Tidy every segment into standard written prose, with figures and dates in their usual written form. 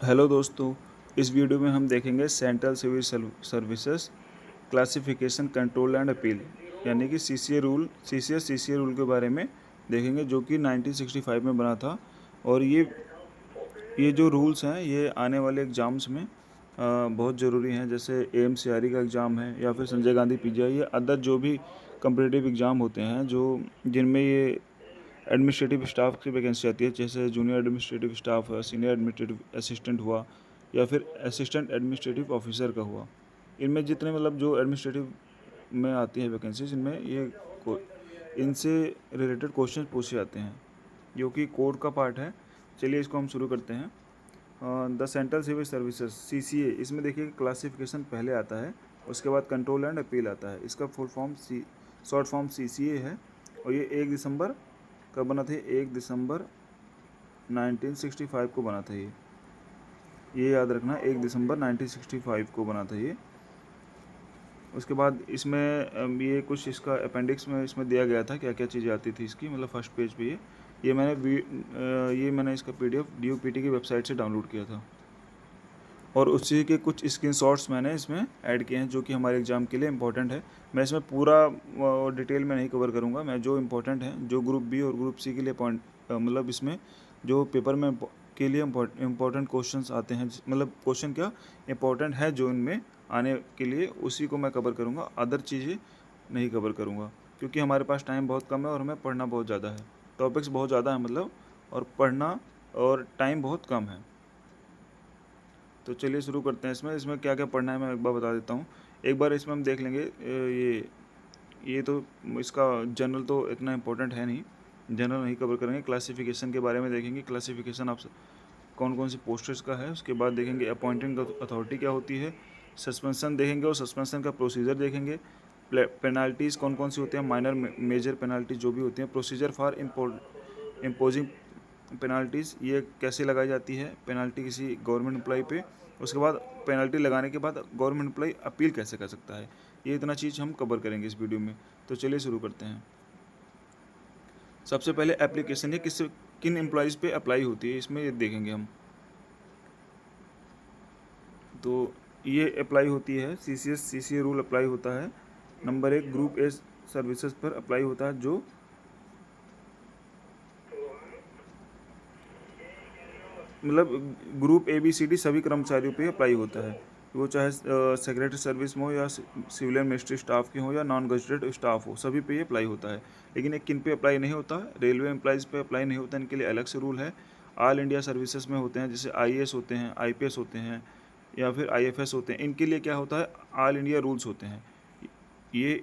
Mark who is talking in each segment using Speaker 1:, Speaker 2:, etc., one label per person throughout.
Speaker 1: Hello दोस्तों, इस video में हम देखेंगे central civil services classification control and appeal यानी कि सीसीए रूल के बारे में देखेंगे, जो कि 1965 में बना था। और ये जो रूल्स हैं ये आने वाले एग्ज़ाम्स में बहुत ज़रूरी हैं। जैसे एएमसीआरई का एग्ज़ाम है या फिर संजय गांधी पीजीआई या अदर जो भी कम्पिटिटिव एग्ज़ाम होते हैं जो जिनमें ये एडमिनिस्ट्रेटिव स्टाफ की वैकेंसी आती है, जैसे junior administrative staff, senior administrative assistant हुआ या फिर असिस्टेंट एडमिनिस्ट्रेटिव ऑफिसर का हुआ। इनमें जितने मतलब जो एडमिनिस्ट्रेटिव में आती है वैकेंसीज, इनमें इनसे रिलेटेड क्वेश्चन पूछे जाते हैं, जो कि कोड का पार्ट है। चलिए इसको हम शुरू करते हैं। The central civil services CCA, इसमें देखिए क्लासिफिकेशन पहले आता है, उसके बाद कंट्रोल एंड अपील आता है। इसका full form short form CCA है। और ये 1 दिसंबर कब बना था? 1 दिसंबर 1965 को बना था। ये याद रखना, 1 दिसंबर 1965 को बना था ये। उसके बाद इसमें ये कुछ इसका अपेंडिक्स में इसमें दिया गया था क्या क्या चीज़ें आती थी इसकी, मतलब फर्स्ट पेज पे ये मैंने इसका पीडीएफ डीओपीटी की वेबसाइट से डाउनलोड किया था। और उसी के कुछ स्क्रीनशॉट्स मैंने इसमें ऐड किए हैं, जो कि हमारे एग्ज़ाम के लिए इम्पोर्टेंट है। मैं इसमें पूरा डिटेल में नहीं कवर करूँगा, मैं जो इम्पोर्टेंट है, जो ग्रुप बी और ग्रुप सी के लिए मतलब इसमें जो पेपर में के लिए इम्पोर्टेंट क्वेश्चंस आते हैं, मतलब क्वेश्चन क्या इम्पोर्टेंट है जो इनमें आने के लिए, उसी को मैं कवर करूँगा। अदर चीज़ें नहीं कवर करूँगा, क्योंकि हमारे पास टाइम बहुत कम है और हमें पढ़ना बहुत ज़्यादा है। टॉपिक्स बहुत ज़्यादा है मतलब, और पढ़ना और टाइम बहुत कम है। तो चलिए शुरू करते हैं। इसमें क्या क्या पढ़ना है मैं एक बार बता देता हूँ। एक बार इसमें हम देख लेंगे ये तो इसका जनरल तो इतना इम्पोर्टेंट है नहीं, जनरल नहीं कवर करेंगे। क्लासिफिकेशन के बारे में देखेंगे, क्लासिफिकेशन आप कौन कौन सी पोस्टर्स का है। उसके बाद देखेंगे अपॉइंटिंग अथॉरिटी क्या होती है, सस्पेंशन देखेंगे और सस्पेंशन का प्रोसीजर देखेंगे। पेनाल्टीज़ कौन कौन सी होती हैं, माइनर मेजर पेनाल्टीज जो भी होती हैं। प्रोसीजर फॉर इम्पोजिंग पेनाल्टीज़, ये कैसे लगाई जाती है पेनाल्टी किसी गवर्नमेंट एम्प्लॉय पे। उसके बाद पेनल्टी लगाने के बाद गवर्नमेंट एम्प्लॉय अपील कैसे कर सकता है। ये इतना चीज़ हम कवर करेंगे इस वीडियो में। तो चलिए शुरू करते हैं। सबसे पहले एप्लीकेशन, ये किन एम्प्लॉयज़ पे अप्लाई होती है, इसमें ये देखेंगे हम। तो ये अप्लाई होती है, सीसीए रूल अप्लाई होता है। नंबर 1 ग्रुप ए सर्विसेज पर अप्लाई होता है, जो मतलब ग्रुप ABCD सभी कर्मचारियों पे अप्लाई होता है। वो चाहे सेक्रेटरी सर्विस में हो या सिविलियन मिनिस्ट्री स्टाफ के हो या नॉन गजेटेड स्टाफ हो, सभी पे ये अप्लाई होता है। लेकिन ये किन पे अप्लाई नहीं होता? रेलवे एम्प्लॉयज़ पे अप्लाई नहीं होता, इनके लिए अलग से रूल है। ऑल इंडिया सर्विसेज में होते हैं, जैसे IAS होते हैं, IPS होते हैं या फिर IFS होते हैं, इनके लिए क्या होता है, ऑल इंडिया रूल्स होते हैं। ये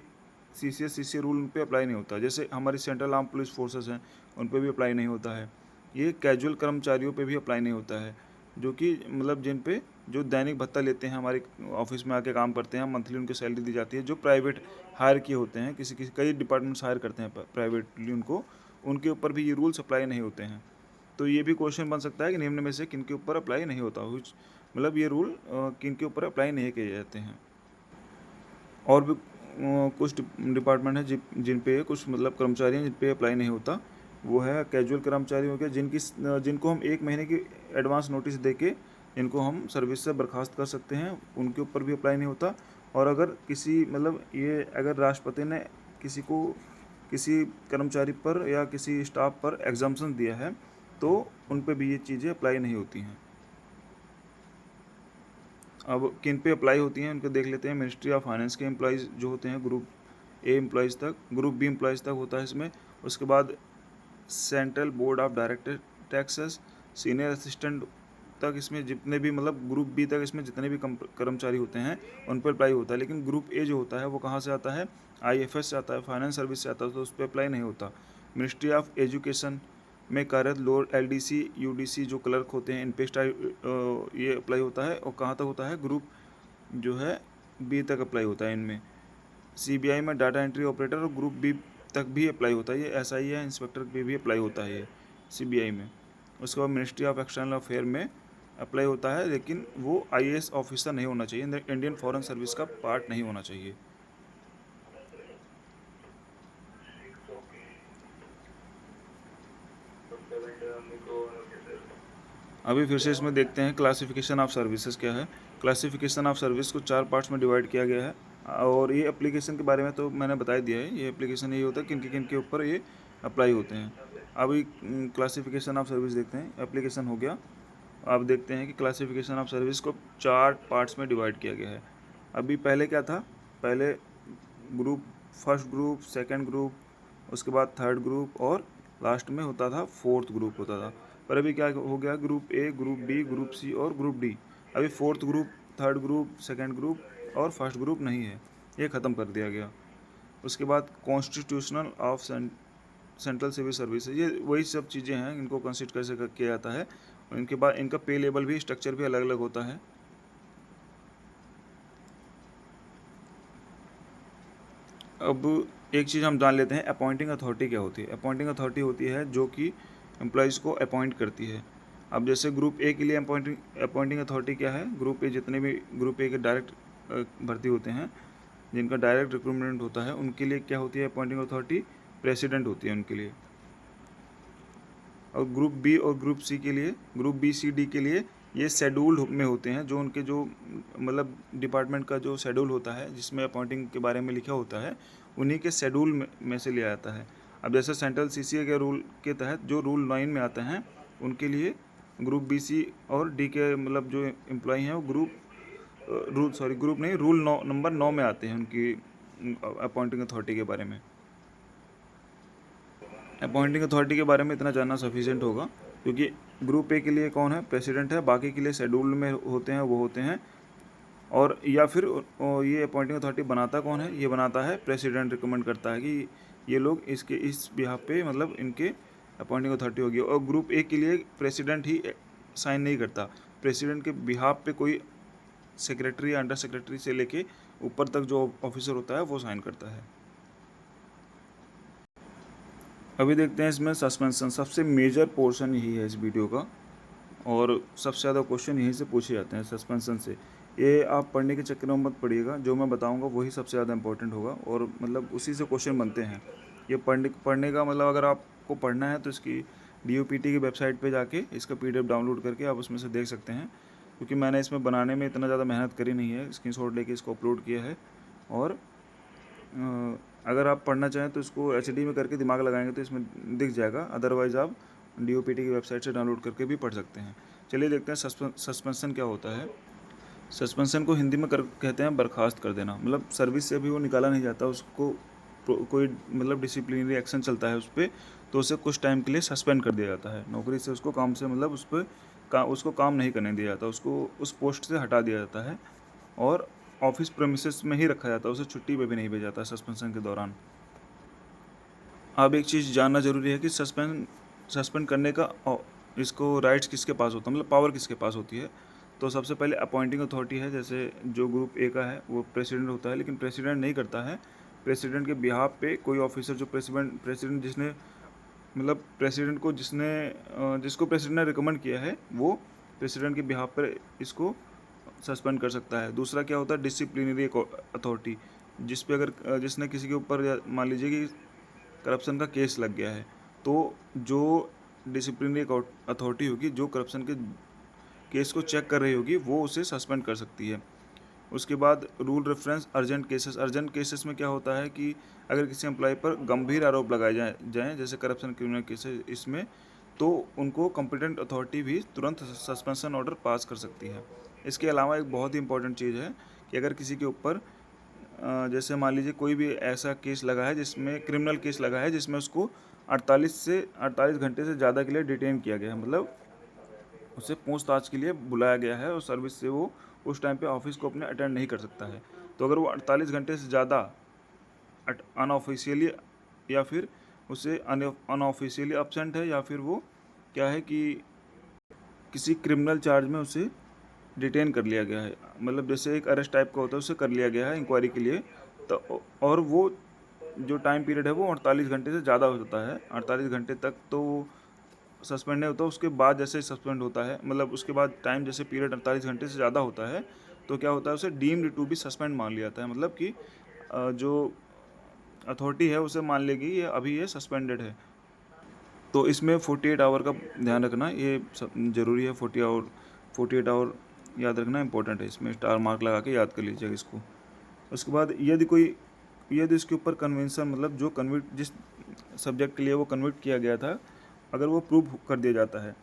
Speaker 1: CCA रूल उन पर अप्लाई नहीं होता। जैसे हमारी सेंट्रल आर्म पुलिस फोर्सेस हैं, उन पर भी अप्लाई नहीं होता है। ये कैजुअल कर्मचारियों पे भी अप्लाई नहीं होता है, जो कि मतलब जिन पे जो दैनिक भत्ता लेते हैं, हमारे ऑफिस में आके काम करते हैं, मंथली उनको सैलरी दी जाती है, जो प्राइवेट हायर किए होते हैं, किसी किसी कई डिपार्टमेंट्स हायर करते हैं प्राइवेटली उनको, उनके ऊपर भी ये रूल्स अप्लाई नहीं होते हैं। तो ये भी क्वेश्चन बन सकता है कि निम्न में से किन के ऊपर अप्लाई नहीं होता, मतलब ये रूल किन के ऊपर अप्लाई नहीं किए जाते हैं। और भी कुछ डिपार्टमेंट है जिन पे कुछ मतलब कर्मचारी हैं जिन पे अप्लाई नहीं होता। वो है कैजुअल कर्मचारी हो गया, जिनको हम 1 महीने की एडवांस नोटिस देके जिनको हम सर्विस से बर्खास्त कर सकते हैं, उनके ऊपर भी अप्लाई नहीं होता। और अगर किसी मतलब ये अगर राष्ट्रपति ने किसी कर्मचारी पर या किसी स्टाफ पर एग्जाम्पशन दिया है, तो उन पे भी ये चीज़ें अप्लाई नहीं होती हैं। अब किन पे अप्लाई होती हैं उनको देख लेते हैं। मिनिस्ट्री ऑफ फाइनेंस के एम्प्लॉयज़ जो होते हैं, ग्रुप ए एम्प्लॉयज़ तक, ग्रुप बी एम्प्लॉयज़ तक होता है इसमें। उसके बाद central board of director taxes, senior assistant तक, इसमें जितने भी मतलब ग्रुप बी तक इसमें जितने भी कर्मचारी होते हैं उन पर अप्लाई होता है। लेकिन ग्रुप ए जो होता है वो कहाँ से आता है? IFS से आता है, फाइनेंस सर्विस से आता है, तो उस पर अप्लाई नहीं होता। मिनिस्ट्री ऑफ एजुकेशन में कार्यरत लोअर LDC UDC जो क्लर्क होते हैं, इन पे ये अप्लाई होता है। और कहाँ तक होता है? ग्रुप जो है बी तक अप्लाई होता है इनमें। CBI में डाटा एंट्री ऑपरेटर और ग्रुप बी तक भी अप्लाई होता है। ये SI है, इंस्पेक्टर पे भी अप्लाई होता है ये CBI में। उसके बाद मिनिस्ट्री ऑफ एक्सटर्नल अफेयर में अप्लाई होता है, लेकिन वो IAS ऑफिसर नहीं होना चाहिए, इंडियन फॉरेन सर्विस का पार्ट नहीं होना चाहिए। अभी फिर से इसमें देखते हैं क्लासिफिकेशन ऑफ सर्विसेज क्या है। क्लासिफिकेशन ऑफ सर्विस को 4 पार्ट्स में डिवाइड किया गया है, और ये एप्लीकेशन के बारे में तो मैंने बता ही दिया है। ये एप्लीकेशन यही होता है किन के ऊपर ये अप्लाई होते हैं। अभी क्लासिफिकेशन ऑफ सर्विस देखते हैं। एप्लीकेशन हो गया। अब देखते हैं कि क्लासिफिकेशन ऑफ सर्विस को 4 पार्ट्स में डिवाइड किया गया है। अभी पहले क्या था, पहले group, first group, second group, उसके बाद थर्ड ग्रुप, और लास्ट में होता था फोर्थ ग्रुप होता था। पर अभी क्या हो गया, group A, group B, group C और ग्रुप डी। अभी fourth group, third group, second group और फर्स्ट ग्रुप नहीं है, ये ख़त्म कर दिया गया। उसके बाद constitutional of central civil service, ये वही सब चीज़ें हैं, इनको कंसिडर कैसे किया जाता है। इनके बाद इनका पे लेवल भी, स्ट्रक्चर भी अलग अलग होता है। अब एक चीज़ हम जान लेते हैं, अपॉइंटिंग अथॉरिटी क्या होती है। अपॉइंटिंग अथॉरिटी होती है जो कि एम्प्लॉयज़ को अपॉइंट करती है। अब जैसे ग्रुप ए के लिए अपॉइंटिंग अथॉरिटी क्या है, ग्रुप ए जितने भी ग्रुप ए के डायरेक्ट भर्ती होते हैं, जिनका डायरेक्ट रिक्रूटमेंट होता है, उनके लिए क्या होती है अपॉइंटिंग अथॉरिटी, प्रेसिडेंट होती है उनके लिए। और ग्रुप बी और ग्रुप सी के लिए, ग्रुप बी सी डी के लिए ये शेड्यूल में होते हैं, जो उनके जो मतलब डिपार्टमेंट का जो शेड्यूल होता है जिसमें अपॉइंटिंग के बारे में लिखा होता है, उन्हीं के शेड्यूल में से लिया जाता है। अब जैसे सेंट्रल सीसीए के रूल के तहत जो रूल 9 में आते हैं, उनके लिए ग्रुप बी सी और डी के मतलब जो एम्प्लॉय हैं वो ग्रुप नहीं, रूल नंबर 9 में आते हैं उनकी अपॉइंटिंग अथॉरिटी के बारे में। अपॉइंटिंग अथॉरिटी के बारे में इतना जानना सफिशिएंट होगा, क्योंकि ग्रुप ए के लिए कौन है, प्रेसिडेंट है, बाकी के लिए शेड्यूल में होते हैं वो होते हैं। और या फिर ये अपॉइंटिंग अथॉरिटी बनाता कौन है, ये बनाता है प्रेसिडेंट, रिकमेंड करता है कि ये लोग इसके इस बिहाफ पे मतलब इनके अपॉइंटिंग अथॉरिटी होगी। और ग्रुप ए के लिए प्रेसिडेंट ही साइन नहीं करता, प्रेसिडेंट के बिहाफ पे कोई सेक्रेटरी या अंडर सेक्रेटरी से लेके ऊपर तक जो ऑफिसर होता है वो साइन करता है। अभी देखते हैं इसमें सस्पेंशन, सबसे मेजर पोर्शन यही है इस वीडियो का, और सबसे ज़्यादा क्वेश्चन यहीं से पूछे जाते हैं सस्पेंशन से। ये आप पढ़ने के चक्कर में मत पढ़िएगा, जो मैं बताऊंगा वही सबसे ज़्यादा इंपॉर्टेंट होगा, और मतलब उसी से क्वेश्चन बनते हैं। ये पढ़ने का मतलब अगर आपको पढ़ना है तो इसकी DOPT की वेबसाइट पे जाके इसका PDF डाउनलोड करके आप उसमें से देख सकते हैं, क्योंकि मैंने इसमें बनाने में इतना ज़्यादा मेहनत करी नहीं है, स्क्रीनशॉट लेके इसको अपलोड किया है। और अगर आप पढ़ना चाहें तो इसको HD में करके दिमाग लगाएंगे तो इसमें दिख जाएगा, अदरवाइज़ आप DOPT की वेबसाइट से डाउनलोड करके भी पढ़ सकते हैं। चलिए देखते हैं सस्पेंशन क्या होता है। सस्पेंशन को हिंदी में कहते हैं बर्खास्त कर देना, मतलब सर्विस से भी वो निकाला नहीं जाता, उसको कोई मतलब डिसिप्लिनरी एक्शन चलता है उस पर, तो उसे कुछ टाइम के लिए सस्पेंड कर दिया जाता है नौकरी से, उसको काम से मतलब उसको काम नहीं करने दिया जाता, उसको उस पोस्ट से हटा दिया जाता है, और ऑफिस प्रेमिसेस में ही रखा जाता है, उसे छुट्टी पे भी नहीं भेजा जाता सस्पेंशन के दौरान। अब एक चीज़ जानना ज़रूरी है कि सस्पेंड करने का इसको राइट्स किसके पास होता है, मतलब पावर किसके पास होती है। तो सबसे पहले अपॉइंटिंग अथॉरिटी है, जैसे जो ग्रुप ए का है वो प्रेसिडेंट होता है, लेकिन प्रेसिडेंट नहीं करता है। प्रेसिडेंट के बिहाफ पे कोई ऑफिसर जो प्रेसिडेंट जिसने मतलब प्रेसिडेंट को जिसको प्रेसिडेंट ने रिकमेंड किया है, वो प्रेसिडेंट के बिहाफ पर इसको सस्पेंड कर सकता है। दूसरा क्या होता है, डिसिप्लिनरी अथॉरिटी, जिस पे अगर जिसने किसी के ऊपर मान लीजिए कि करप्शन का केस लग गया है, तो जो डिसिप्लिनरी अथॉरिटी होगी जो करप्शन के केस को चेक कर रही होगी, वो उसे सस्पेंड कर सकती है। उसके बाद रूल रेफरेंस अर्जेंट केसेस में क्या होता है कि अगर किसी एम्प्लॉय पर गंभीर आरोप लगाए जाएँ जैसे करप्शन, क्रिमिनल केसेस, इसमें तो उनको कॉम्पिटेंट अथॉरिटी भी तुरंत सस्पेंशन ऑर्डर पास कर सकती है। इसके अलावा एक बहुत ही इंपॉर्टेंट चीज़ है कि अगर किसी के ऊपर जैसे मान लीजिए कोई भी ऐसा केस लगा है जिसमें क्रिमिनल केस लगा है, जिसमें उसको 48 घंटे से ज़्यादा के लिए डिटेन किया गया है, मतलब उसे पूछताछ के लिए बुलाया गया है, और सर्विस से वो उस टाइम पे ऑफिस को अपने अटेंड नहीं कर सकता है, तो अगर वो 48 घंटे से ज़्यादा अनऑफिशियली या फिर उसे अनऑफिशियली एब्सेंट है, या फिर वो क्या है कि किसी क्रिमिनल चार्ज में उसे डिटेन कर लिया गया है, मतलब जैसे एक अरेस्ट टाइप का होता है, उसे कर लिया गया है इंक्वायरी के लिए, तो और वो जो टाइम पीरियड है वो 48 घंटे से ज़्यादा हो जाता है, 48 घंटे तक तो सस्पेंड नहीं होता। उसके बाद जैसे सस्पेंड होता है, मतलब उसके बाद टाइम जैसे पीरियड 48 घंटे से ज़्यादा होता है, तो क्या होता है, उसे डीम्ड टू बी सस्पेंड मान लिया जाता है, मतलब कि जो अथॉरिटी है उसे मान लेगी ये अभी ये सस्पेंडेड है। तो इसमें 48 आवर का ध्यान रखना, ये ज़रूरी है। 48 आवर याद रखना इंपॉर्टेंट है, इसमें स्टार मार्क लगा के याद कर लीजिएगा इसको। उसके बाद यदि इसके ऊपर कन्वेंशन मतलब जो कन्विक्ट जिस सब्जेक्ट के लिए वो कन्विक्ट किया गया था, अगर वो प्रूव कर दिया जाता है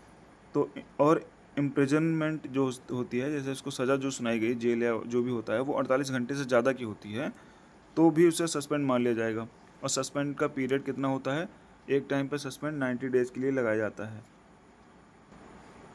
Speaker 1: तो, और इम्प्रिजनमेंट जो होती है, जैसे उसको सज़ा जो सुनाई गई जेल या जो भी होता है, वो 48 घंटे से ज़्यादा की होती है, तो भी उसे सस्पेंड मान लिया जाएगा। और सस्पेंड का पीरियड कितना होता है, एक टाइम पर सस्पेंड 90 डेज़ के लिए लगाया जाता है।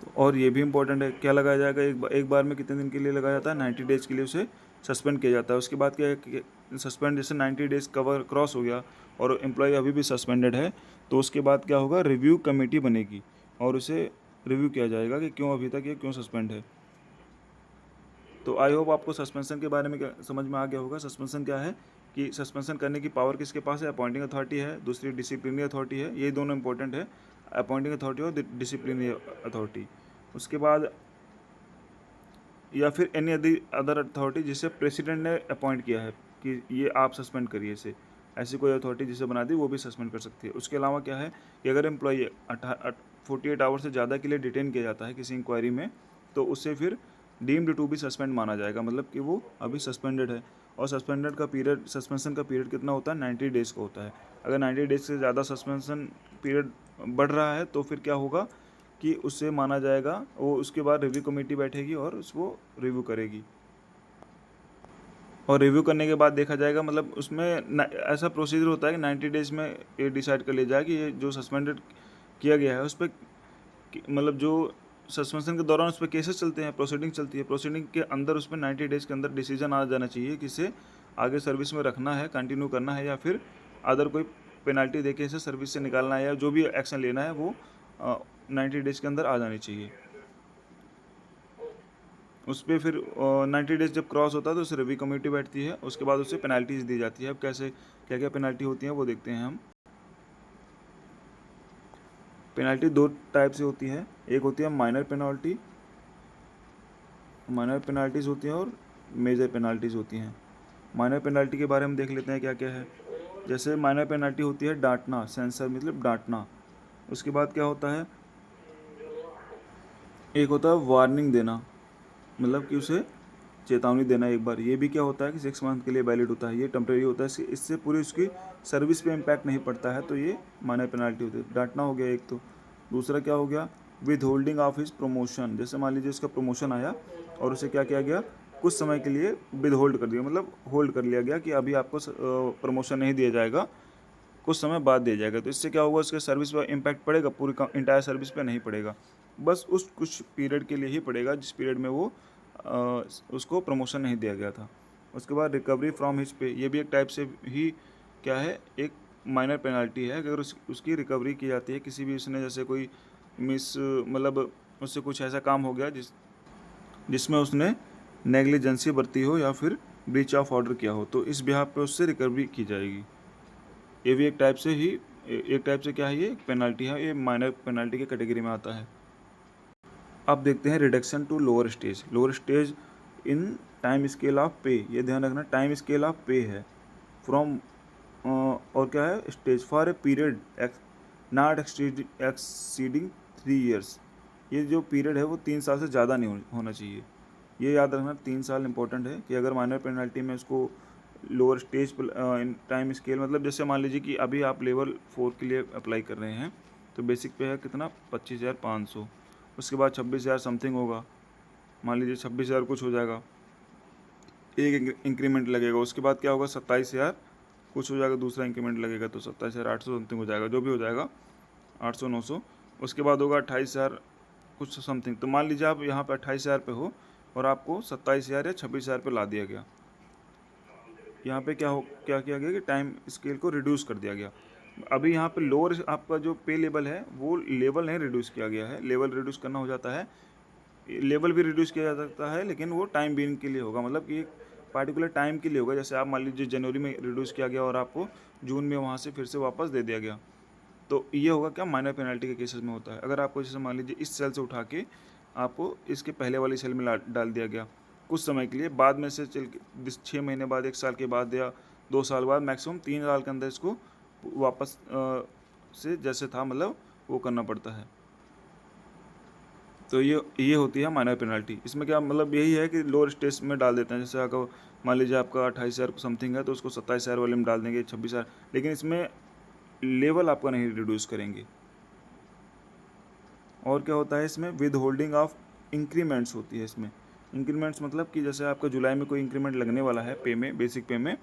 Speaker 1: तो और ये भी इम्पोर्टेंट है, क्या लगाया जाएगा, एक बार में कितने दिन के लिए लगाया जाता है, 90 डेज़ के लिए उसे सस्पेंड किया जाता है। उसके बाद क्या है कि सस्पेंड जैसे 90 डेज़ कवर क्रॉस हो गया और एम्प्लॉय अभी भी सस्पेंडेड है, तो उसके बाद क्या होगा, रिव्यू कमेटी बनेगी और उसे रिव्यू किया जाएगा कि क्यों अभी तक ये क्यों सस्पेंड है। तो आई होप आपको सस्पेंशन के बारे में क्या समझ में आ गया होगा। सस्पेंशन क्या है कि सस्पेंशन करने की पावर किसके पास है, अपॉइंटिंग अथॉरिटी है, दूसरी डिसिप्लिनरी अथॉरिटी है, ये दोनों इंपॉर्टेंट है, अपॉइंटिंग अथॉरिटी और डिसिप्लिनरी अथॉरिटी। उसके बाद या फिर एनी अदर अथॉरिटी जिसे प्रेसिडेंट ने अपॉइंट किया है कि ये आप सस्पेंड करिए इसे, ऐसी कोई अथॉरिटी जिसे बना दी वो भी सस्पेंड कर सकती है। उसके अलावा क्या है कि अगर एम्प्लॉई 48 आवर से ज़्यादा के लिए डिटेन किया जाता है किसी इंक्वायरी में, तो उससे फिर डीम्ड टू बी सस्पेंड माना जाएगा, मतलब कि वो अभी सस्पेंडेड है। और सस्पेंशन का पीरियड कितना होता है, 90 डेज़ का होता है। अगर 90 डेज़ से ज़्यादा सस्पेंशन पीरियड बढ़ रहा है तो फिर क्या होगा कि उससे माना जाएगा, वो उसके बाद रिव्यू कमेटी बैठेगी और उसको रिव्यू करेगी। और रिव्यू करने के बाद देखा जाएगा, मतलब उसमें ऐसा प्रोसीजर होता है कि 90 डेज़ में ये डिसाइड कर लिया जाए कि ये जो सस्पेंडेड किया गया है उस पर मतलब जो सस्पेंशन के दौरान उस पर केसेस चलते हैं, प्रोसीडिंग चलती है, प्रोसीडिंग के अंदर उस पर 90 डेज़ के अंदर डिसीजन आ जाना चाहिए कि इसे आगे सर्विस में रखना है, कंटिन्यू करना है, या फिर अदर कोई पेनल्टी दे के इसे सर्विस से निकालना है, या जो भी एक्शन लेना है वो 90 डेज़ के अंदर आ जानी चाहिए। उस पर फिर 90 डेज़ जब क्रॉस होता है तो उसे रिव्यू कमेटी बैठती है, उसके बाद उसे पेनल्टीज़ दी जाती है। अब कैसे क्या क्या पेनल्टी होती हैं वो देखते हैं हम। पेनल्टी दो टाइप से होती है, एक होती है माइनर पेनल्टीज़ होती हैं और मेजर पेनल्टीज़ होती हैं। माइनर पेनल्टी के बारे में देख लेते हैं क्या क्या है। जैसे माइनर पेनल्टी होती है डांटना, सेंसर मतलब डांटना। उसके बाद क्या होता है, एक होता है वार्निंग देना, मतलब कि उसे चेतावनी देना एक बार। ये भी क्या होता है कि 6 मंथ के लिए वैलिड होता है, ये टेम्प्रेरी होता है, इससे पूरी उसकी सर्विस पे इम्पैक्ट नहीं पड़ता है, तो ये माइनर पेनल्टी होती है। डांटना हो गया एक तो। दूसरा क्या हो गया, with holding of his promotion. जैसे मान लीजिए उसका प्रमोशन आया और उसे क्या किया गया, कुछ समय के लिए विद होल्ड कर दिया, मतलब होल्ड कर लिया गया कि अभी आपको प्रमोशन नहीं दिया जाएगा, कुछ समय बाद दिया जाएगा। तो इससे क्या होगा, उसके सर्विस पर इम्पैक्ट पड़ेगा, पूरी इंटायर सर्विस पे नहीं पड़ेगा, बस उस कुछ पीरियड के लिए ही पड़ेगा जिस पीरियड में वो उसको प्रमोशन नहीं दिया गया था। उसके बाद रिकवरी फ्रॉम हिज पे, ये भी एक टाइप से ही क्या है, एक माइनर पेनल्टी है। अगर उसकी रिकवरी की जाती है, किसी भी उसने जैसे कोई मतलब उससे कुछ ऐसा काम हो गया जिसमें उसने नेग्लिजेंसी बरती हो या फिर ब्रीच ऑफ ऑर्डर किया हो, तो इस बिहाफ पे उससे रिकवरी की जाएगी। ये भी एक टाइप से क्या है, ये एक पेनल्टी है, ये माइनर पेनल्टी के कैटेगरी में आता है। अब देखते हैं reduction to lower stage in time scale of pay. ये ध्यान रखना, टाइम स्केल ऑफ पे है फ्रॉम और क्या है, stage for a period not exceeding 3 years. ये जो पीरियड है वो 3 साल से ज़्यादा नहीं होना चाहिए। ये याद रखना, 3 साल इंपॉर्टेंट है कि अगर माइनर पेनल्टी में उसको lower stage in time scale, मतलब जैसे मान लीजिए कि अभी आप लेवल 4 के लिए अप्लाई कर रहे हैं, तो बेसिक पे है कितना, 25,500। उसके बाद 26,000 समथिंग होगा, मान लीजिए 26,000 कुछ हो जाएगा, एक इंक्रीमेंट लगेगा। उसके बाद क्या होगा, 27,000 कुछ हो जाएगा, दूसरा इंक्रीमेंट लगेगा, तो 27,800 समथिंग हो जाएगा, जो भी हो जाएगा 800-900। उसके बाद होगा 28,000 कुछ समथिंग। तो मान लीजिए आप यहाँ पे 28,000 पे हो और आपको 27,000 या 26,000 पे ला दिया गया। यहाँ पे क्या किया गया कि टाइम स्केल को रिड्यूस कर दिया गया। अभी यहाँ पे लोअर आपका जो पे लेवल है वो लेवल नहीं रिड्यूस किया गया है, लेवल रिड्यूस करना हो जाता है, लेवल भी रिड्यूस किया जा सकता है, लेकिन वो टाइम बीइंग के लिए होगा, मतलब कि एक पार्टिकुलर टाइम के लिए होगा। जैसे आप मान लीजिए जनवरी में रिड्यूस किया गया और आपको जून में वहाँ से फिर से वापस दे दिया गया, तो ये होगा क्या, माइनर पेनल्टी के केसेस में होता है। अगर आपको जैसे मान लीजिए इस सेल से उठा के आपको इसके पहले वाली सेल में डाल दिया गया कुछ समय के लिए, बाद में से चल के 6 महीने बाद, 1 साल के बाद या 2 साल बाद, मैक्सिमम 3 साल के अंदर इसको वापस से जैसे था मतलब वो करना पड़ता है। तो ये होती है माइनर पेनल्टी। इसमें क्या मतलब यही है कि लोअर स्टेज में डाल देते हैं। जैसे अगर मान लीजिए आपका 28,000 समथिंग है तो उसको 27,000 वाले में डाल देंगे, 26,000, लेकिन इसमें लेवल आपका नहीं रिड्यूस करेंगे। और क्या होता है इसमें, विद होल्डिंग ऑफ इंक्रीमेंट्स होती है इसमें। इंक्रीमेंट्स मतलब कि जैसे आपका जुलाई में कोई इंक्रीमेंट लगने वाला है पे में, बेसिक पे में,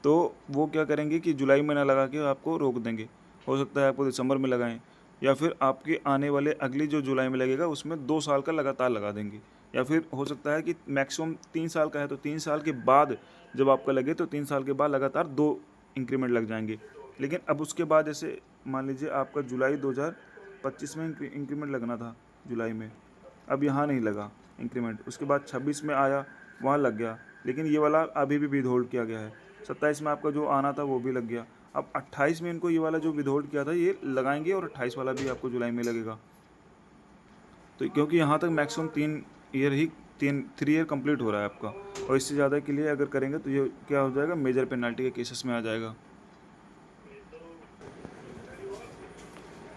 Speaker 1: तो वो क्या करेंगे कि जुलाई में ना लगा के आपको रोक देंगे। हो सकता है आपको दिसंबर में लगाएं, या फिर आपके आने वाले अगली जो जुलाई में लगेगा उसमें 2 साल का लगातार लगा देंगे। या फिर हो सकता है कि मैक्सिमम 3 साल का है तो 3 साल के बाद जब आपका लगे तो 3 साल के बाद लगातार 2 इंक्रीमेंट लग जाएंगे। लेकिन अब उसके बाद जैसे मान लीजिए आपका जुलाई 2025 में इंक्रीमेंट लगना था जुलाई में, अब यहाँ नहीं लगा इंक्रीमेंट, उसके बाद 26 में आया, वहाँ लग गया, लेकिन ये वाला अभी भी विदहोल्ड किया गया है। 27 में आपका जो आना था वो भी लग गया। अब 28 में इनको ये वाला जो विदहोल्ड किया था ये लगाएंगे, और 28 वाला भी आपको जुलाई में लगेगा। तो क्योंकि यहाँ तक मैक्सिमम 3 ईयर कंप्लीट हो रहा है आपका, और इससे ज़्यादा के लिए अगर करेंगे तो ये क्या हो जाएगा, मेजर पेनल्टी के केसेस में आ जाएगा।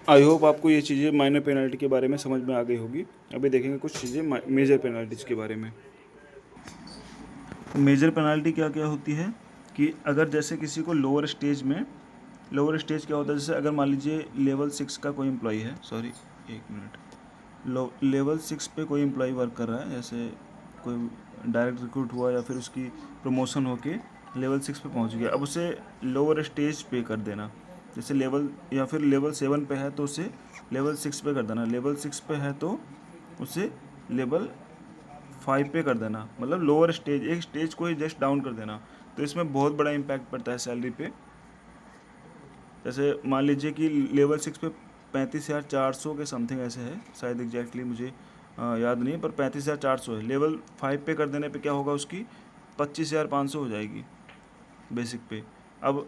Speaker 1: आई होप आपको ये चीज़ें माइनर पेनल्टी के बारे में समझ में आ गई होगी। अभी देखेंगे कुछ चीज़ें मेजर पेनल्टीज़ के बारे में। मेजर पेनल्टी क्या क्या होती है कि अगर जैसे किसी को लोअर स्टेज क्या होता है, जैसे अगर मान लीजिए लेवल 6 का कोई एम्प्लॉई है, सॉरी एक मिनट, लेवल 6 पे कोई एम्प्लॉई वर्क कर रहा है, जैसे कोई डायरेक्ट रिक्रूट हुआ या फिर उसकी प्रमोशन होके लेवल 6 पे पहुंच गया, अब उसे लोअर स्टेज पे कर देना। जैसे लेवल या फिर लेवल 7 पे है तो उसे लेवल 6 पे कर देना, लेवल 6 पे है तो उसे लेवल 5 पे कर देना, मतलब लोअर स्टेज, एक स्टेज को ही जस्ट डाउन कर देना। तो इसमें बहुत बड़ा इम्पैक्ट पड़ता है सैलरी पे। जैसे मान लीजिए कि लेवल 6 पे 35,400 के समथिंग ऐसे है, शायद एग्जैक्टली मुझे याद नहीं है, पर 35,400 है। लेवल 5 पे कर देने पे क्या होगा, उसकी 25,500 हो जाएगी बेसिक पे। अब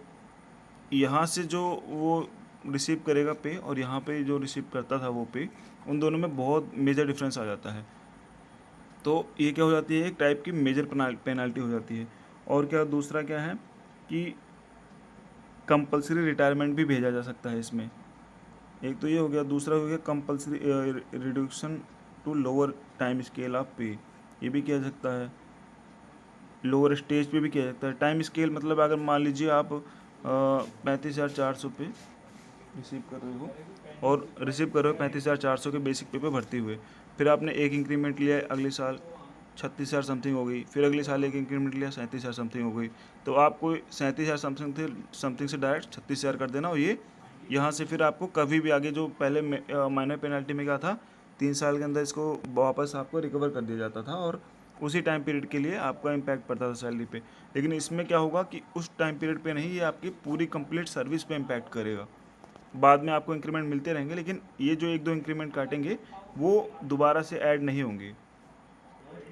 Speaker 1: यहाँ से जो वो रिसीव करेगा पे, और यहाँ पे जो रिसीव करता था वो पे, उन दोनों में बहुत मेजर डिफरेंस आ जाता है। तो ये क्या हो जाती है, एक टाइप की मेजर पेनल्टी हो जाती है। और क्या दूसरा क्या है कि कंपलसरी रिटायरमेंट भी भेजा जा सकता है इसमें। एक तो ये हो गया, दूसरा हो गया compulsory reduction to lower time scale of pay, ये भी किया जा सकता है। लोअर स्टेज पे भी किया जा सकता है। टाइम स्केल मतलब अगर मान लीजिए आप 35,400 पे रिसीव कर रहे हो, और रिसीव कर रहे हो 35,400 के बेसिक पे भर्ती हुए, फिर आपने एक इंक्रीमेंट लिया अगले साल 36,000 समथिंग हो गई, फिर अगले साल एक इंक्रीमेंट लिया 37,000 समथिंग हो गई, तो आपको 37,000 समथिंग से डायरेक्ट 36,000 कर देना। और ये यहाँ से फिर आपको कभी भी आगे जो पहले माइनर पेनल्टी में क्या था, 3 साल के अंदर इसको वापस आपको रिकवर कर दिया जाता था, और उसी टाइम पीरियड के लिए आपका इम्पैक्ट पड़ता था सैलरी पे। लेकिन इसमें क्या होगा कि उस टाइम पीरियड पे नहीं, ये आपकी पूरी कंप्लीट सर्विस पे इम्पैक्ट करेगा। बाद में आपको इंक्रीमेंट मिलते रहेंगे, लेकिन ये जो 1-2 इंक्रीमेंट काटेंगे वो दोबारा से ऐड नहीं होंगे।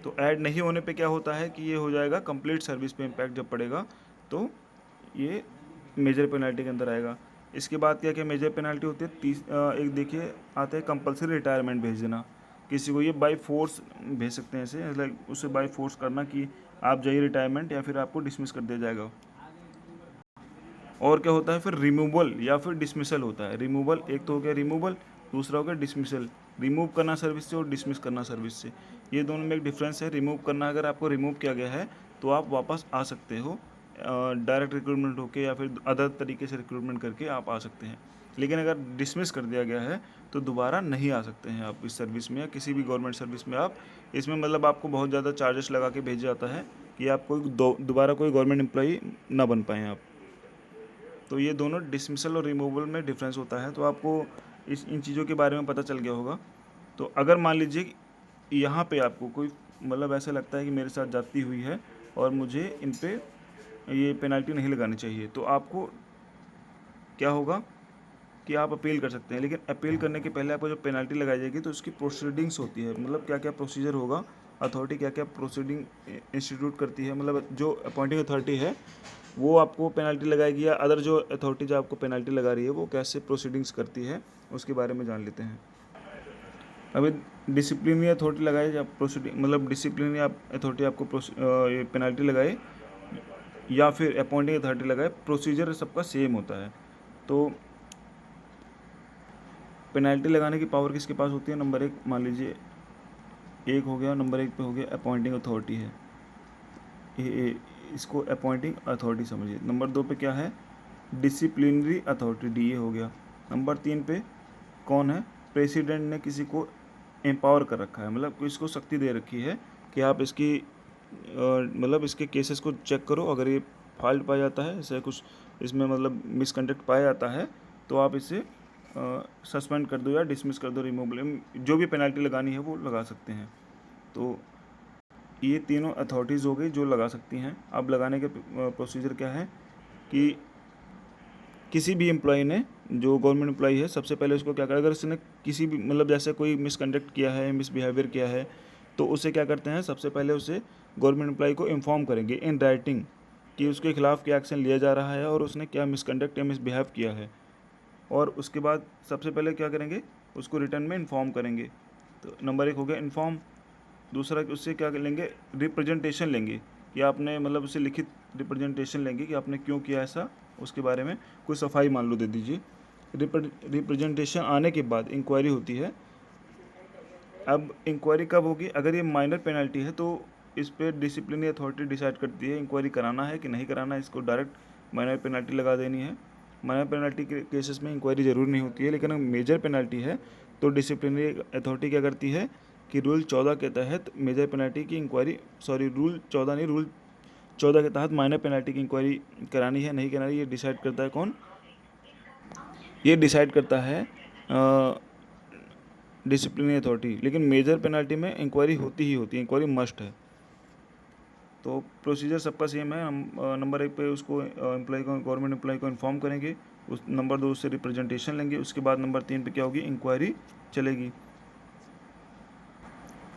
Speaker 1: तो ऐड नहीं होने पे क्या होता है कि ये हो जाएगा कंप्लीट सर्विस पे इम्पैक्ट जब पड़ेगा, तो ये मेजर पेनल्टी के अंदर आएगा। इसके बाद क्या क्या मेजर पेनल्टी होती है, एक देखिए आता है कंपलसरी रिटायरमेंट भेज देना किसी को। ये बाय फोर्स भेज सकते हैं ऐसे, लाइक उसे बाय फोर्स करना कि आप जाइए रिटायरमेंट, या फिर आपको डिसमिस कर दिया जाएगा। और क्या होता है फिर, रिमूवल या फिर डिसमिसल होता है। रिमूवल एक तो हो गया रिमूवल, दूसरा हो गया डिसमिसल। रिमूव करना सर्विस से और डिसमिस करना सर्विस से, ये दोनों में एक डिफरेंस है। रिमूव करना, अगर आपको रिमूव किया गया है तो आप वापस आ सकते हो, डायरेक्ट रिक्रूटमेंट होके या फिर अदर तरीके से रिक्रूटमेंट करके आप आ सकते हैं। लेकिन अगर डिसमिस कर दिया गया है तो दोबारा नहीं आ सकते हैं आप इस सर्विस में, या किसी भी गवर्नमेंट सर्विस में आप। इसमें मतलब आपको बहुत ज़्यादा चार्जेस लगा के भेजा जाता है कि आप कोई दोबारा कोई गवर्नमेंट एम्प्लॉई ना बन पाएँ आप। तो ये दोनों डिसमिसल और रिमूवल में डिफरेंस होता है। तो आपको इन चीज़ों के बारे में पता चल गया होगा। तो अगर मान लीजिए यहाँ पे आपको कोई मतलब ऐसा लगता है कि मेरे साथ जाती हुई है और मुझे इन पे ये पेनल्टी नहीं लगानी चाहिए, तो आपको क्या होगा कि आप अपील कर सकते हैं। लेकिन अपील करने के पहले आपको जब पेनल्टी लगाई जाएगी तो उसकी प्रोसीडिंग्स होती है, मतलब क्या क्या प्रोसीजर होगा, अथॉरिटी क्या क्या प्रोसीडिंग इंस्टीट्यूट करती है, मतलब जो अपॉइंटिंग अथॉरिटी है वो आपको पेनल्टी लगाएगी, या अदर जो अथॉरिटी जो आपको पेनल्टी लगा रही है वो कैसे प्रोसीडिंग्स करती है, उसके बारे में जान लेते हैं। अभी डिसिप्लिनरी अथॉरिटी लगाए या प्रोसीडिंग, मतलब डिसिप्लिनरी अथॉरिटी आपको ये पेनल्टी लगाए या फिर अपॉइंटिंग अथॉरिटी लगाए, प्रोसीजर सबका सेम होता है। तो पेनल्टी लगाने की पावर किसके पास होती है? नंबर 1 मान लीजिए 1 हो गया, नंबर 1 पे हो गया अपॉइंटिंग अथॉरिटी है, ये इसको अपॉइंटिंग अथॉरिटी समझिए। नंबर 2 पे क्या है? डिसिप्लिनरी अथॉरिटी, DA हो गया। नंबर 3 पे कौन है? प्रेसिडेंट ने किसी को एम्पावर कर रखा है, मतलब इसको शक्ति दे रखी है कि आप इसकी मतलब इसके केसेस को चेक करो, अगर ये फॉल्ट पाया जाता है, ऐसा कुछ इसमें मतलब मिसकंडक्ट पाया जाता है तो आप इसे सस्पेंड कर दो या डिसमिस कर दो, रिमूव, जो भी पेनल्टी लगानी है वो लगा सकते हैं। तो ये तीनों अथॉरिटीज़ हो गई जो लगा सकती हैं। अब लगाने के प्रोसीजर क्या है कि किसी भी एम्प्लॉय ने, जो गवर्नमेंट एम्प्लॉय है, सबसे पहले उसको क्या करें, अगर उसने किसी भी मतलब जैसे कोई मिसकंडक्ट किया है, मिसबिहेवियर किया है, तो उसे क्या करते हैं, सबसे पहले उसे गवर्नमेंट एम्प्लॉय को इन्फॉर्म करेंगे इन राइटिंग कि उसके खिलाफ़ क्या एक्शन लिया जा रहा है और उसने क्या मिसकंडक्ट या मिसबिहेव किया है। और उसके बाद सबसे पहले क्या करेंगे, उसको रिटर्न में इन्फॉर्म करेंगे। तो नंबर 1 हो गया इन्फॉर्म। दूसरा उससे क्या लेंगे, रिप्रेजेंटेशन लेंगे कि आपने मतलब उसे लिखित रिप्रेजेंटेशन लेंगे कि आपने क्यों किया ऐसा, उसके बारे में कोई सफाई मान लो दे दीजिए। रिप्रेजेंटेशन आने के बाद इंक्वायरी होती है। अब इंक्वायरी कब होगी? अगर ये माइनर पेनल्टी है तो इस पर डिसिप्लिनरी अथॉरिटी डिसाइड करती है इंक्वायरी कराना है कि नहीं कराना है, इसको डायरेक्ट माइनर पेनल्टी लगा देनी है। माइनर पेनल्टी के केसेस में इंक्वायरी ज़रूरी नहीं होती है, लेकिन अगर मेजर पेनल्टी है तो डिसिप्लिनरी अथॉरिटी क्या करती है कि रूल 14 के तहत मेजर पेनल्टी की इंक्वायरी, सॉरी रूल 14 नहीं, रूल 14 के तहत माइनर पेनल्टी की इंक्वायरी करानी है नहीं करानी, ये डिसाइड करता है कौन? ये डिसाइड करता है डिसिप्लिनरी अथॉरिटी। लेकिन मेजर पेनल्टी में इंक्वायरी होती ही होती है, इंक्वायरी मस्ट है। तो प्रोसीजर सबका सेम है। हम नंबर 1 पे उसको एम्प्लॉय को, गवर्नमेंट एम्प्लॉय को इन्फॉर्म करेंगे, उस नंबर 2 से रिप्रेजेंटेशन लेंगे, उसके बाद नंबर 3 पे क्या होगी, इंक्वायरी चलेगी।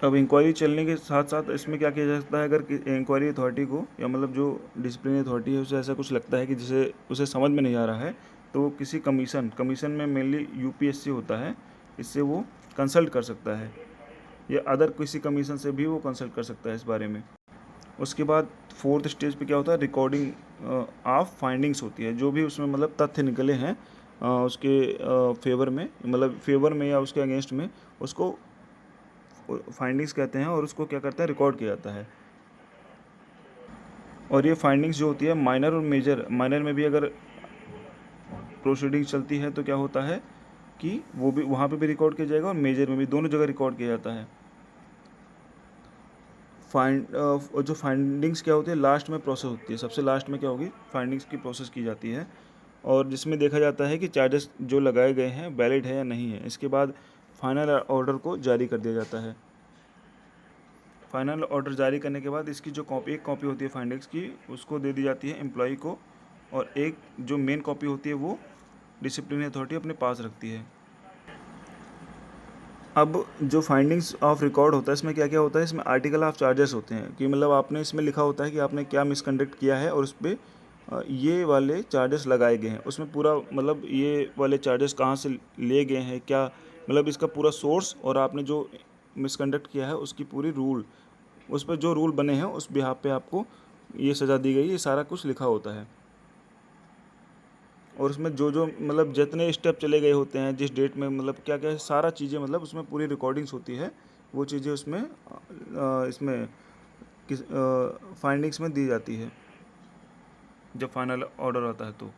Speaker 1: अब इंक्वायरी चलने के साथ साथ इसमें क्या किया जा सकता है, अगर इंक्वायरी अथॉरिटी को या मतलब जो डिसिप्लिनरी अथॉरिटी है उसे ऐसा कुछ लगता है कि जिसे उसे समझ में नहीं आ रहा है, तो किसी कमीशन में मेनली UPSC होता है, इससे वो कंसल्ट कर सकता है, या अदर किसी कमीशन से भी वो कंसल्ट कर सकता है इस बारे में। उसके बाद 4th स्टेज पे क्या होता है, रिकॉर्डिंग ऑफ फाइंडिंग्स होती है। जो भी उसमें मतलब तथ्य निकले हैं उसके फेवर में, मतलब फेवर में या उसके अगेंस्ट में, उसको फाइंडिंग्स कहते हैं और उसको क्या करता है, रिकॉर्ड किया जाता है। और ये फाइंडिंग्स जो होती है माइनर और मेजर, माइनर में भी अगर प्रोसीडिंग्स चलती है तो क्या होता है कि वो भी वहाँ पे भी रिकॉर्ड किया जाएगा और मेजर में भी, दोनों जगह रिकॉर्ड किया जाता है। जो फाइंडिंग्स क्या होती है, लास्ट में प्रोसेस होती है, सबसे लास्ट में क्या होगी, फाइंडिंग्स की प्रोसेस की जाती है, और जिसमें देखा जाता है कि चार्जेस जो लगाए गए हैं वैलिड है या नहीं है। इसके बाद फाइनल ऑर्डर को जारी कर दिया जाता है। फाइनल ऑर्डर जारी करने के बाद इसकी जो कॉपी, एक कॉपी होती है फाइंडिंग्स की, उसको दे दी जाती है एम्प्लॉय को, और एक जो मेन कॉपी होती है वो डिसिप्लिनरी अथॉरिटी अपने पास रखती है। अब जो फाइंडिंग्स ऑफ रिकॉर्ड होता है, इसमें क्या क्या होता है, इसमें आर्टिकल ऑफ चार्जेस होते हैं कि मतलब आपने इसमें लिखा होता है कि आपने क्या मिसकंडक्ट किया है और उस पर ये वाले चार्जेस लगाए गए हैं। उसमें पूरा मतलब ये वाले चार्जेस कहाँ से लिए गए हैं, क्या मतलब इसका पूरा सोर्स, और आपने जो मिसकंडक्ट किया है उसकी पूरी रूल, उस पर जो रूल बने हैं उस बिहाफ पे आपको ये सज़ा दी गई, ये सारा कुछ लिखा होता है। और उसमें जो जो मतलब जितने स्टेप चले गए होते हैं, जिस डेट में, मतलब क्या क्या सारा चीज़ें, मतलब उसमें पूरी रिकॉर्डिंग्स होती है, वो चीज़ें उसमें इसमें किस फाइंडिंग्स में दी जाती है जब फाइनल ऑर्डर आता है। तो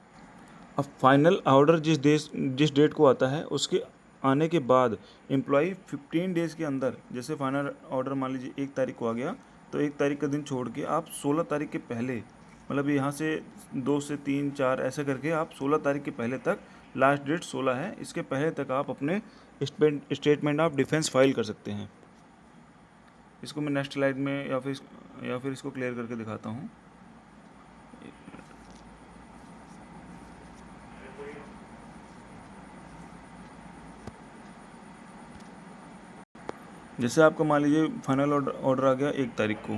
Speaker 1: अब फाइनल ऑर्डर जिस डेट को आता है, उसके आने के बाद एम्प्लॉई 15 डेज़ के अंदर, जैसे फाइनल ऑर्डर मान लीजिए 1 तारीख को आ गया, तो 1 तारीख का दिन छोड़ के आप 16 तारीख के पहले, मतलब यहाँ से 2 से 3 4 ऐसे करके आप 16 तारीख के पहले तक, लास्ट डेट 16 है, इसके पहले तक आप अपने स्टेटमेंट ऑफ डिफेंस फाइल कर सकते हैं। इसको मैं नेक्स्ट स्लाइड में या फिर इसको क्लियर करके दिखाता हूँ। जैसे आपका मान लीजिए फाइनल ऑर्डर आ गया 1 तारीख को,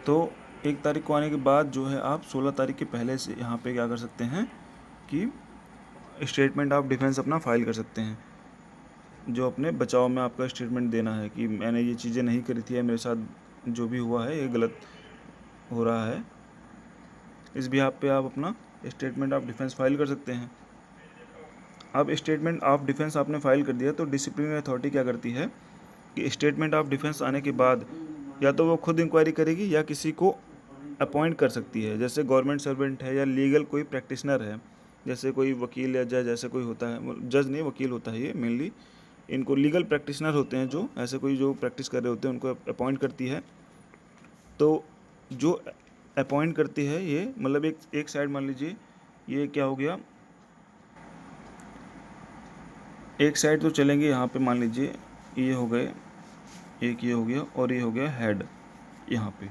Speaker 1: तो 1 तारीख को आने के बाद जो है आप 16 तारीख के पहले से यहाँ पे क्या कर सकते हैं कि स्टेटमेंट ऑफ डिफेंस अपना फाइल कर सकते हैं, जो अपने बचाव में आपका स्टेटमेंट देना है कि मैंने ये चीज़ें नहीं करी थी, या मेरे साथ जो भी हुआ है ये गलत हो रहा है। इस बिहाफ पे आप अपना स्टेटमेंट ऑफ डिफेंस फाइल कर सकते हैं। अब स्टेटमेंट ऑफ डिफेंस आपने फाइल कर दिया तो डिसिप्लिनरी अथॉरिटी क्या करती है कि स्टेटमेंट ऑफ डिफेंस आने के बाद या तो वो खुद इंक्वायरी करेगी या किसी को अपॉइंट कर सकती है, जैसे गवर्नमेंट सर्वेंट है या लीगल कोई प्रैक्टिशनर है, जैसे कोई वकील या जज ऐसे कोई होता है, जज नहीं वकील होता है ये मेनली, इनको लीगल प्रैक्टिशनर होते हैं जो ऐसे कोई जो प्रैक्टिस कर रहे होते हैं उनको अपॉइंट करती है। तो जो अपॉइंट करती है ये मतलब एक साइड मान लीजिए ये क्या हो गया, एक साइड तो चलेंगे यहाँ पे मान लीजिए ये हो गए, एक ये हो गया और ये हो गया हेड यहाँ पे।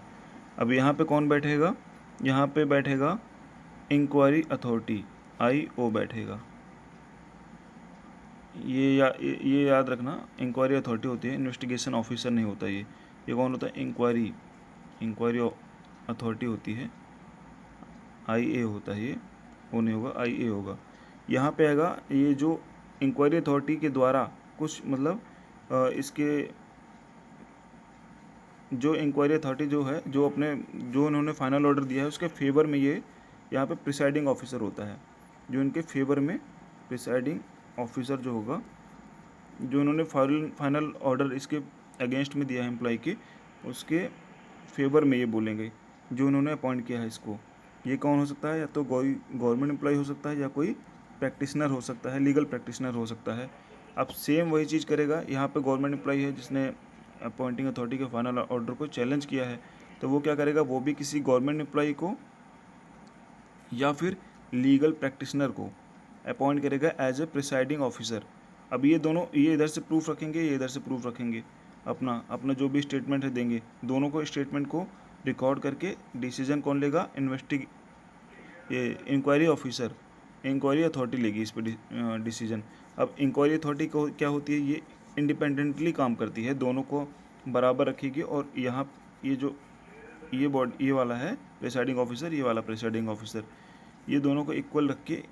Speaker 1: अब यहाँ पे कौन बैठेगा, यहाँ पे बैठेगा इंक्वायरी अथॉरिटी IO बैठेगा। ये याद रखना, इंक्वायरी अथॉरिटी होती है, इन्वेस्टिगेशन ऑफिसर नहीं होता ये कौन होता है, इंक्वायरी अथॉरिटी होती है, IA होता है ये, वो नहीं होगा IA होगा। यहाँ पे आएगा ये जो इंक्वायरी अथॉरिटी के द्वारा कुछ मतलब इसके जो इंक्वायरी अथॉरिटी जो है जो उन्होंने फाइनल ऑर्डर दिया है उसके फेवर में ये यहाँ पे प्रिसाइडिंग ऑफिसर होता है, जो इनके फेवर में प्रिसाइडिंग ऑफिसर जो होगा, जो उन्होंने फाइनल ऑर्डर इसके अगेंस्ट में दिया है एम्प्लॉय के, उसके फेवर में ये बोलेंगे जो उन्होंने अपॉइंट किया है इसको। ये कौन हो सकता है, या तो गवर्नमेंट एम्प्लॉय हो सकता है या कोई प्रैक्टिशनर हो सकता है, लीगल प्रैक्टिशनर हो सकता है। अब सेम वही चीज़ करेगा, यहाँ पे गवर्नमेंट एम्प्लॉय है जिसने अपॉइंटिंग अथॉरिटी के फाइनल ऑर्डर को चैलेंज किया है, तो वो क्या करेगा, वो भी किसी गवर्नमेंट एम्प्लॉय को या फिर लीगल प्रैक्टिशनर को अपॉइंट करेगा एज ए प्रिसाइडिंग ऑफिसर। अब ये दोनों ये इधर से प्रूफ रखेंगे, ये इधर से प्रूफ रखेंगे, अपना जो भी स्टेटमेंट है देंगे, दोनों को स्टेटमेंट को रिकॉर्ड करके डिसीजन कौन लेगा, ये इंक्वायरी ऑफिसर, इंक्वायरी अथॉरिटी लेगी इस पर डिसीजन। अब इंक्वायरी अथॉरिटी को क्या होती है, ये इंडिपेंडेंटली काम करती है, दोनों को बराबर रखेगी। और यहाँ ये जो ये वाला है प्रिसाइडिंग ऑफिसर, ये वाला प्रिसाइडिंग ऑफिसर, ये दोनों को इक्वल रख के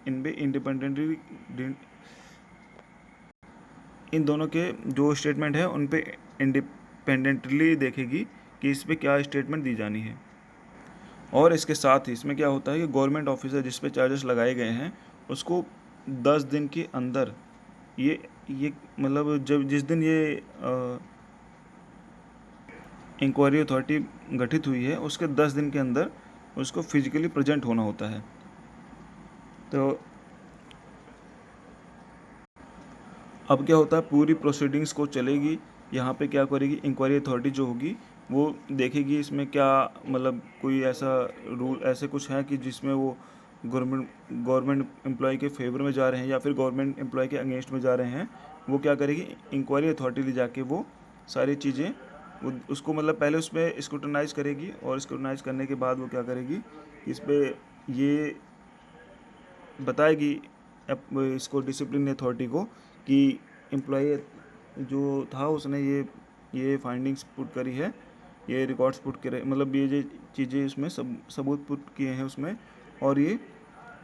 Speaker 1: इन दोनों के जो स्टेटमेंट है उन पे इंडिपेंडेंटली देखेगी कि इस पे क्या स्टेटमेंट दी जानी है। और इसके साथ ही इसमें क्या होता है कि गवर्नमेंट ऑफिसर जिस पे चार्जेस लगाए गए हैं उसको 10 दिन के अंदर ये मतलब जिस दिन ये इंक्वायरी अथॉरिटी गठित हुई है उसके 10 दिन के अंदर उसको फिजिकली प्रेजेंट होना होता है। तो अब क्या होता है, पूरी प्रोसीडिंग्स को चलेगी, यहाँ पे क्या करेगी इंक्वायरी अथॉरिटी जो होगी वो देखेगी इसमें क्या मतलब कोई ऐसा रूल ऐसे कुछ है कि जिसमें वो गवर्नमेंट एम्प्लॉय के फेवर में जा रहे हैं या फिर गवर्नमेंट एम्प्लॉय के अगेंस्ट में जा रहे हैं। वो क्या करेगी, इंक्वायरी अथॉरिटी ले जाके वो सारी चीज़ें उसको मतलब पहले उस पर स्क्रूटनाइज करेगी, और स्क्रूटनाइज करने के बाद वो क्या करेगी, इस पर ये बताएगी इसको डिसिप्लिन अथॉरिटी को कि एम्प्लॉय जो था उसने ये फाइंडिंग्स पुट करी है, ये रिकॉर्ड्स पुट करे, मतलब ये जो चीज़ें उसमें सबूत पुट किए हैं उसमें, और ये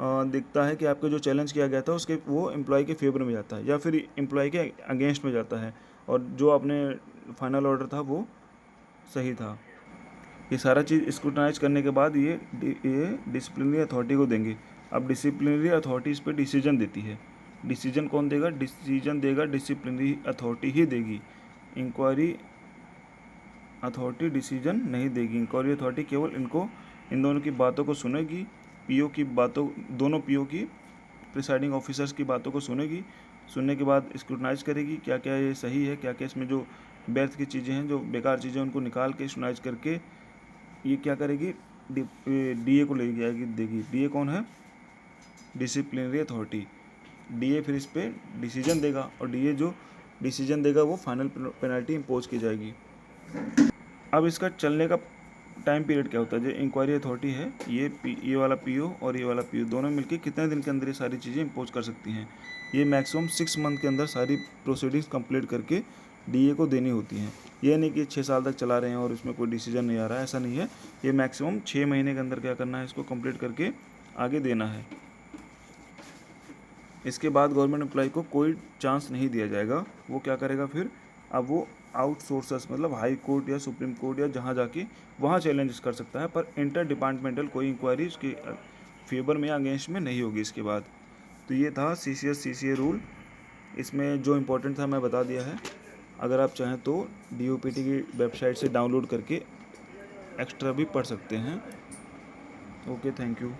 Speaker 1: दिखता है कि आपका जो चैलेंज किया गया था उसके वो एम्प्लॉय के फेवर में जाता है या फिर एम्प्लॉय के अगेंस्ट में जाता है, और जो आपने फाइनल ऑर्डर था वो सही था। ये सारा चीज़ स्क्रूटनाइज करने के बाद ये डिसिप्लिनरी अथॉरिटी को देंगे। अब डिसिप्लिनरी अथॉरिटी इस पर डिसीजन देती है। डिसीजन कौन देगा, डिसीजन देगा डिसिप्लिनरी अथॉरिटी ही देगी, इंक्वायरी अथॉरिटी डिसीजन नहीं देगी। इंक्वायरी अथॉरिटी केवल इन दोनों की बातों को सुनेगी, दोनों पीओ की प्रिसाइडिंग ऑफिसर्स की बातों को सुनेगी, सुनने के बाद स्क्रूटनाइज करेगी क्या क्या ये सही है, क्या क्या इसमें जो व्यर्थ की चीज़ें हैं, जो बेकार चीज़ें उनको निकाल के स्क्रूटनाइज करके ये क्या करेगी, DA को ले जाएगी देगी। DA कौन है, डिसिप्लिनरी अथॉरिटी। DA फिर इस पर डिसीजन देगा, और DA जो डिसीजन देगा वो फाइनल पेनल्टी इम्पोज की जाएगी। अब इसका चलने का टाइम पीरियड क्या होता है, जो इंक्वायरी अथॉरिटी है ये वाला PO और ये वाला PO दोनों मिलकर कितने दिन के अंदर ये सारी चीज़ें इम्पोज कर सकती हैं। ये मैक्सिमम 6 मंथ के अंदर सारी प्रोसीडिंग्स कंप्लीट करके DA को देनी होती हैं। ये नहीं कि 6 साल तक चला रहे हैं और इसमें कोई डिसीजन नहीं आ रहा है, ऐसा नहीं है। ये मैक्सिमम 6 महीने के अंदर क्या करना है, इसको कंप्लीट करके आगे देना है। इसके बाद गवर्नमेंट एम्प्लॉय को कोई चांस नहीं दिया जाएगा। वो क्या करेगा फिर, अब वो आउटसोर्सेस मतलब हाई कोर्ट या सुप्रीम कोर्ट या जहाँ जाके वहाँ चैलेंज कर सकता है, पर इंटर डिपार्टमेंटल कोई इंक्वायरी उसके फेवर में या अगेंस्ट में नहीं होगी इसके बाद। तो ये था CCA रूल। इसमें जो इम्पोर्टेंट था मैं बता दिया है। अगर आप चाहें तो DOPT की वेबसाइट से डाउनलोड करके एक्स्ट्रा भी पढ़ सकते हैं। Okay, thank you.